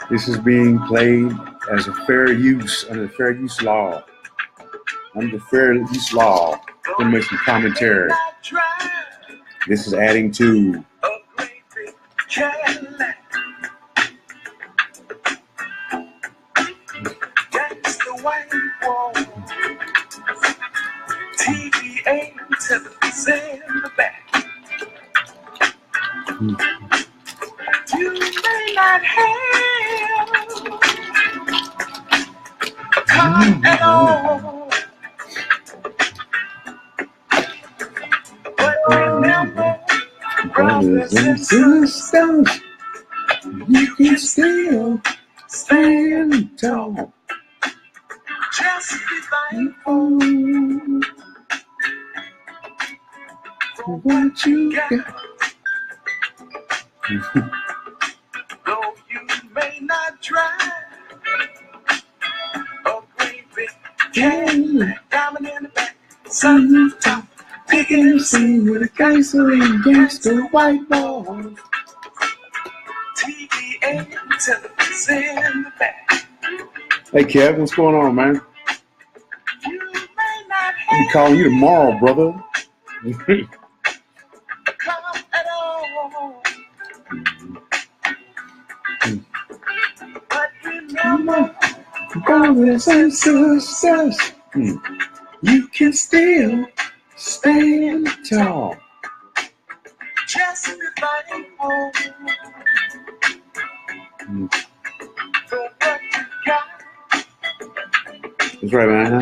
This is being played as a fair use under the fair use law. Under the fair use law, we'll make some commentary. This is adding to. You may not have a car at all, but remember, brothers and sisters, you can still stand tall. Just be thankful for what you got. Though you may not drive a great big Cadillac, diamond in the back, sunroof, picking the scene with a gasoline gangster white boy. TV and television in the back. Hey, Kev, what's going on, man? You may not I'm calling you tomorrow, brother. come at all, but remember, brothers and sisters, you can still stand tall. Just be thankful for what you got. That's right, man.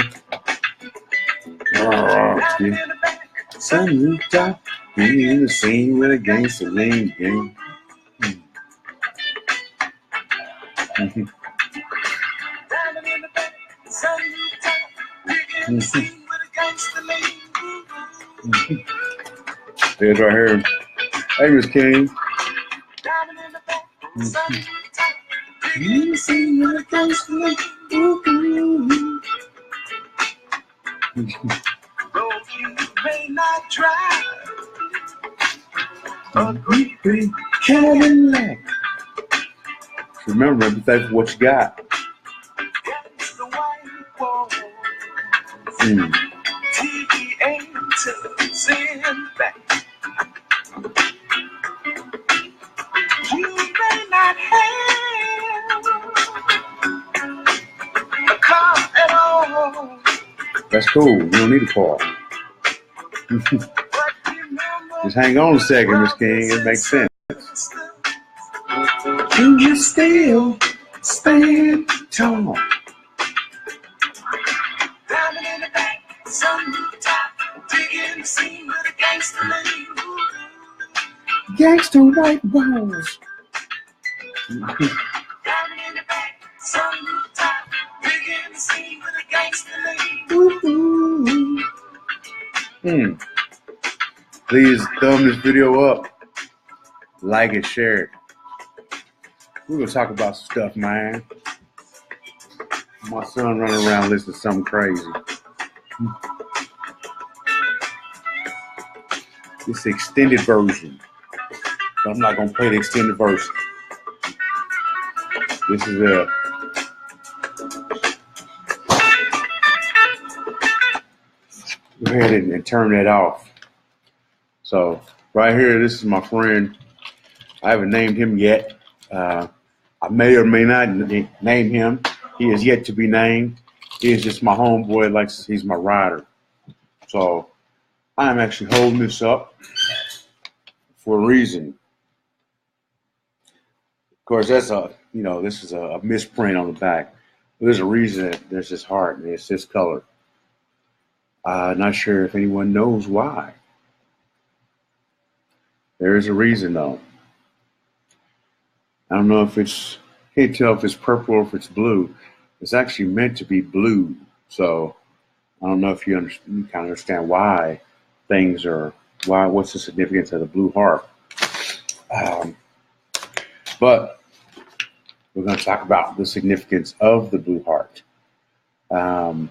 Diamond in the back, Sunroof top, be in the scene with a gangster lean gang. diamond in the back, sunroof top, picking the scene with a gangster lean. There's right here. Hey, Miss King. Diamond in the back, sunroof top, picking the scene with a gangster lean. Though you may not drive a great big Cadillac, Remember, be thankful for what you got. that's the white wall. Mm. TV and television back. You may not have a car at all, That's cool. You don't need a car. but remember, Just hang on a second, Miss King. It makes sense. you can still stand tall. Diamond in the back, sunroof top, digging the scene with a gangster lean. Gangster white walls. Diamond in the back, sunroof top, digging the scene with a gangster lean. Please thumb this video up. Like it, share it. We're going to talk about some stuff, man. My son running around listening to something crazy. It's the extended version. But I'm not going to play the extended version. This is a... Go ahead and turn that off. So, right here, this is my friend. I haven't named him yet. I may or may not name him. He is yet to be named. He is just my homeboy, like he's my rider. So I'm actually holding this up for a reason. Of course, that's this is a misprint on the back. But there's a reason that there's this heart and it's this color. Not sure if anyone knows why. There is a reason though. I don't know if can't tell if it's purple or if it's blue. It's actually meant to be blue. So I don't know if you kind of understand why what's the significance of the blue heart. But we're going to talk about the significance of the blue heart. A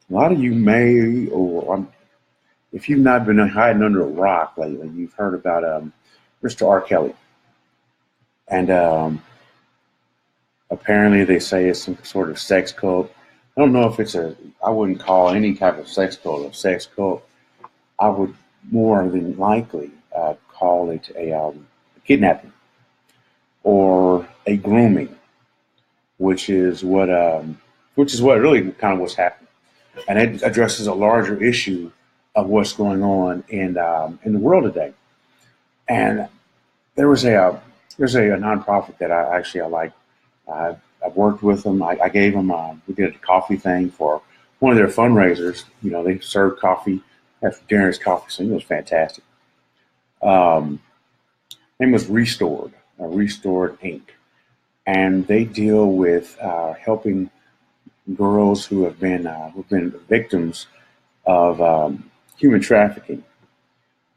lot of you may, or if you've not been hiding under a rock lately, you've heard about Mr. R. Kelly. And apparently they say it's some sort of sex cult. I don't know if I wouldn't call any type of sex cult a sex cult. I would more than likely call it a kidnapping or a grooming, which is what really kind of what's happening, and it addresses a larger issue of what's going on in the world today. And there was there's a nonprofit that I like. I've worked with them. I gave them we did a coffee thing for one of their fundraisers. They served coffee after dinner's coffee, so it was fantastic. Um, Name was Restored Inc. And they deal with helping girls who've been victims of human trafficking,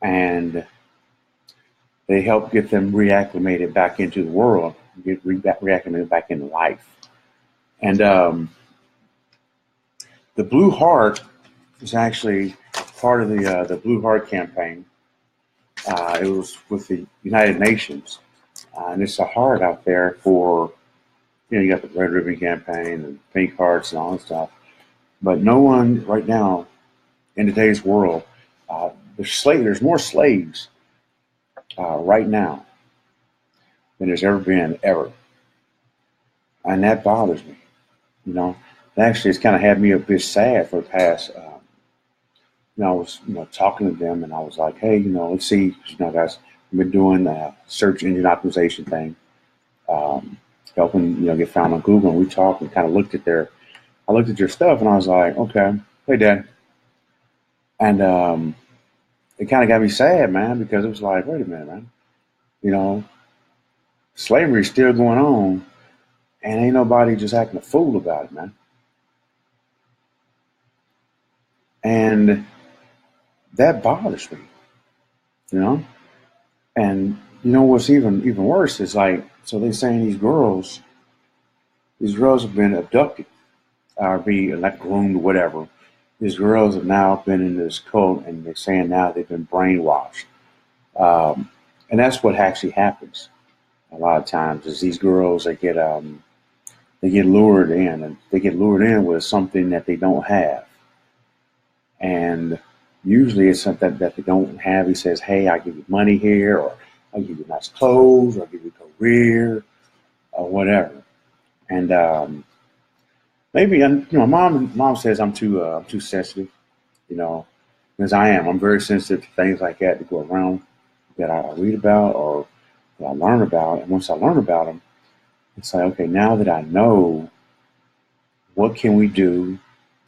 and they help get them reacclimated back into the world, get reacclimated back into life. And the Blue Heart is actually part of the Blue Heart campaign. It was with the United Nations, and it's a heart out there for, you got the Red Ribbon campaign and pink hearts and all that stuff. But no one right now in today's world, there's more slaves right now than there's ever been ever, and that bothers me. You know, actually, it's kind of had me a bit sad for the past. I was talking to them, and I was like, hey, let's see, guys, we've been doing the search engine optimization thing, helping get found on Google, and we talked and kind of I looked at your stuff, and I was like, okay, hey, Dad, and it kind of got me sad, man, because it was like, wait a minute, man, slavery's still going on, and ain't nobody just acting a fool about it, man. And that bothers me, And what's even worse is like, so they're saying these girls have been abducted or be like groomed or whatever. These girls have now been in this cult, and they're saying now they've been brainwashed. And that's what actually happens a lot of times is these girls, they get lured in, and they get lured in with something that they don't have. And usually it's something that they don't have. He says, hey, I'll give you money here, or I'll give you nice clothes, or I'll give you a career, or whatever. And maybe, mom says I'm too sensitive, because I am. I'm very sensitive to things like that go around that I read about or that I learn about. And once I learn about them, it's like, okay, now that I know, what can we do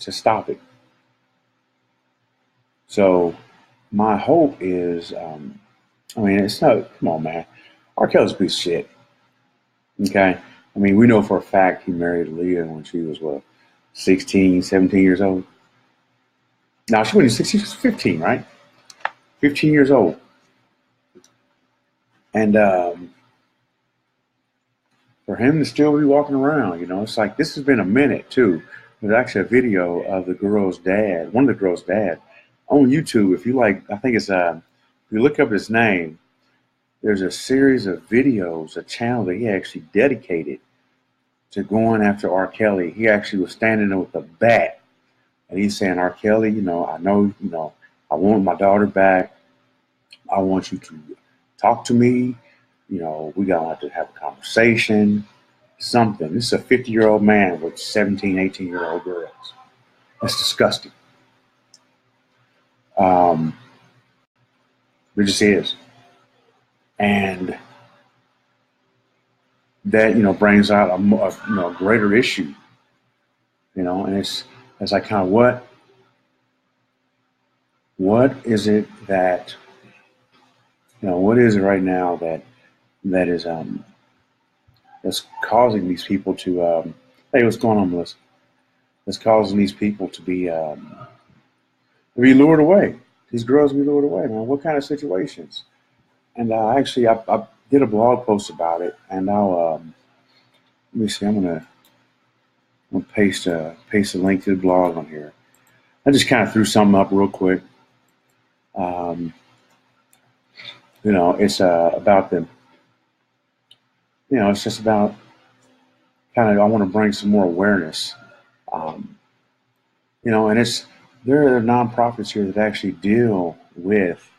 to stop it? So my hope is, it's not, come on, man. R. Kelly's a piece of shit. Okay? We know for a fact he married Leah when she was, 16, 17 years old? No, she wasn't 16, she was 15, right? 15 years old. And for him to still be walking around, it's like, this has been a minute, too. There's actually a video of the girl's dad, one of the girl's dad, on YouTube. If you like, I think it's, if you look up his name, there's a series of videos, a channel that he actually dedicated to going after R. Kelly. He actually was standing there with a bat, and he's saying, R. Kelly, I know, I want my daughter back. I want you to talk to me. We got to have a conversation, something. This is a 50-year-old man with 17, 18-year-old girls. That's disgusting. It just is. And that, brings out a greater issue, and it's like, kind of what is it that, what is it right now that is, that's causing these people to, hey, what's going on, Melissa? That's causing these people to be lured away. These girls be lured away, man. What kind of situations? And actually, I did a blog post about it, and I'll let me see. I'm gonna paste a link to the blog on here. I just kind of threw something up real quick. It's about It's just about kind of, I want to bring some more awareness. Um, and there are nonprofits here that actually deal with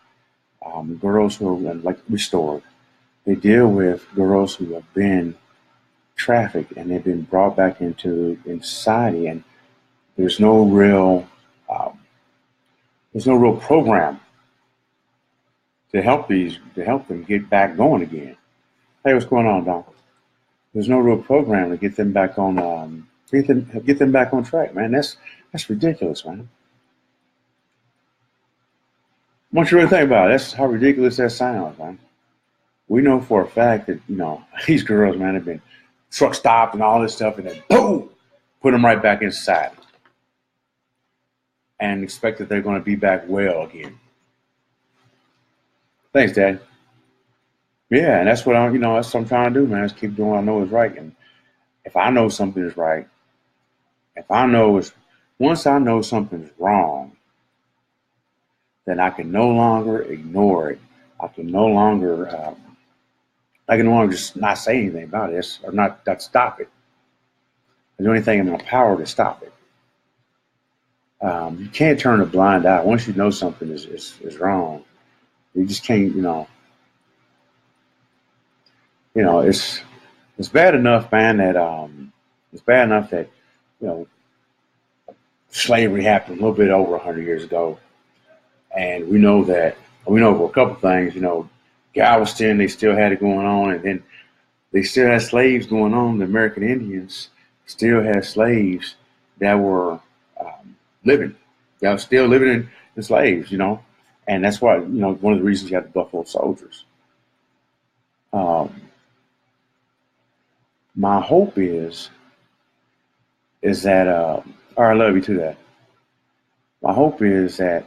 girls who are like restored. They deal with girls who have been trafficked and they've been brought back into in society, and there's no real um, there's no real program to help them get back going again. Hey, what's going on, Don? There's no real program to get them back on get them back on track, man. That's ridiculous, man. Once you really think about it, that's how ridiculous that sounds, man. We know for a fact that these girls, man, have been truck stopped and all this stuff, and then boom, put them right back in society, and expect that they're going to be back well again. Thanks, Dad. Yeah, and that's what that's what I'm trying to do, man. Is keep doing what I know is right, and if I know something is right, if I know it's once I know something's wrong, then I can no longer ignore it. I can no longer just not say anything about it or not stop it. I do anything in my power to stop it. You can't turn a blind eye. Once you know something is wrong, you just can't. It's bad enough, man. That it's bad enough that you know slavery happened a little bit over 100 years ago, and we know for a couple things. Galveston, they still had it going on, and then they still had slaves going on. The American Indians still had slaves that were living. That were still living in slaves, and that's why one of the reasons you have the Buffalo Soldiers. Um, my hope is that I love you too. That my hope is that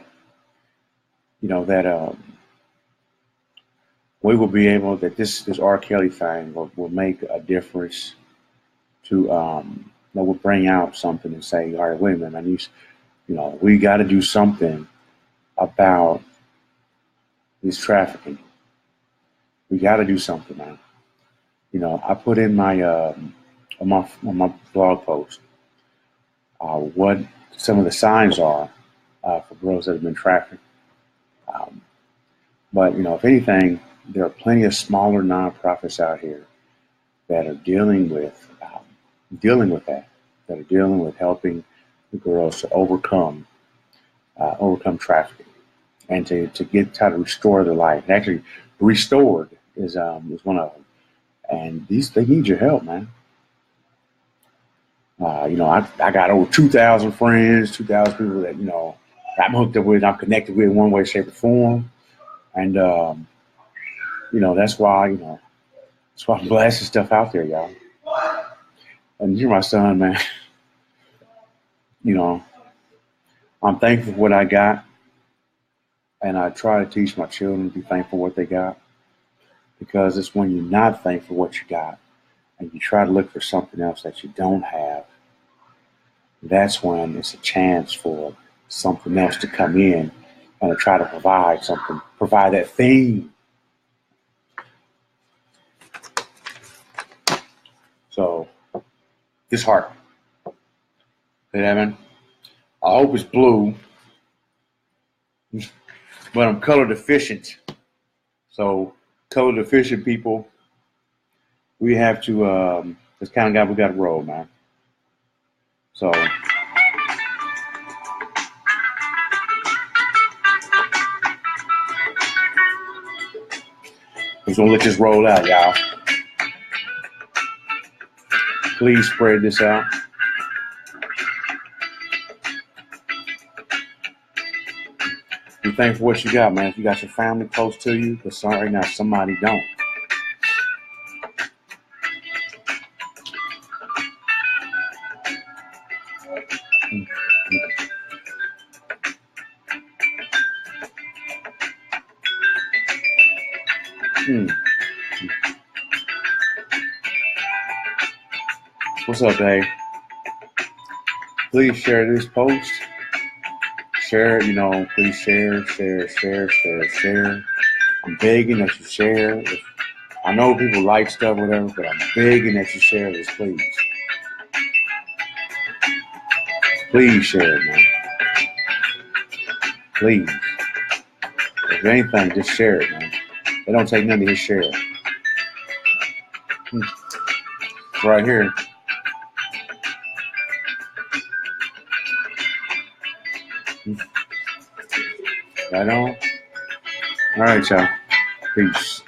that we will be able that this R. Kelly thing will make a difference to that will bring out something and say, all right, wait a minute, man, we got to do something about this trafficking. We got to do something, man. I put in my on my blog post what some of the signs are for girls that have been trafficked. Um, but if anything, there are plenty of smaller nonprofits out here that are dealing with that are dealing with helping the girls to overcome trafficking and to try to restore their life. And actually, restored is one of them. And they need your help, man. I got over 2,000 friends, 2,000 people that I'm hooked up with, I'm connected with in one way, shape, or form, and that's why I'm blasting stuff out there, y'all. And you're my son, man. You know, I'm thankful for what I got, and I try to teach my children to be thankful for what they got, because it's when you're not thankful for what you got, and you try to look for something else that you don't have. That's when it's a chance for something else to come in and to try to provide that thing. So, this heart, yeah, man. I hope it's blue, but I'm color deficient. So, color deficient people, we have to, this kind of guy we got to roll, man. So, we're going to let this roll out, y'all. Please spread this out. Be thankful for what you got, man. If you got your family close to you, but right now somebody don't. Mm. What's up, Dave? Please share this post. Share, please share. I'm begging that you share. I know people like stuff, whatever, but I'm begging that you share this, please. Please share it, man. Please. If anything, just share it, man. It don't take nothing to just share it. Right here. Right on. All right, y'all. Peace.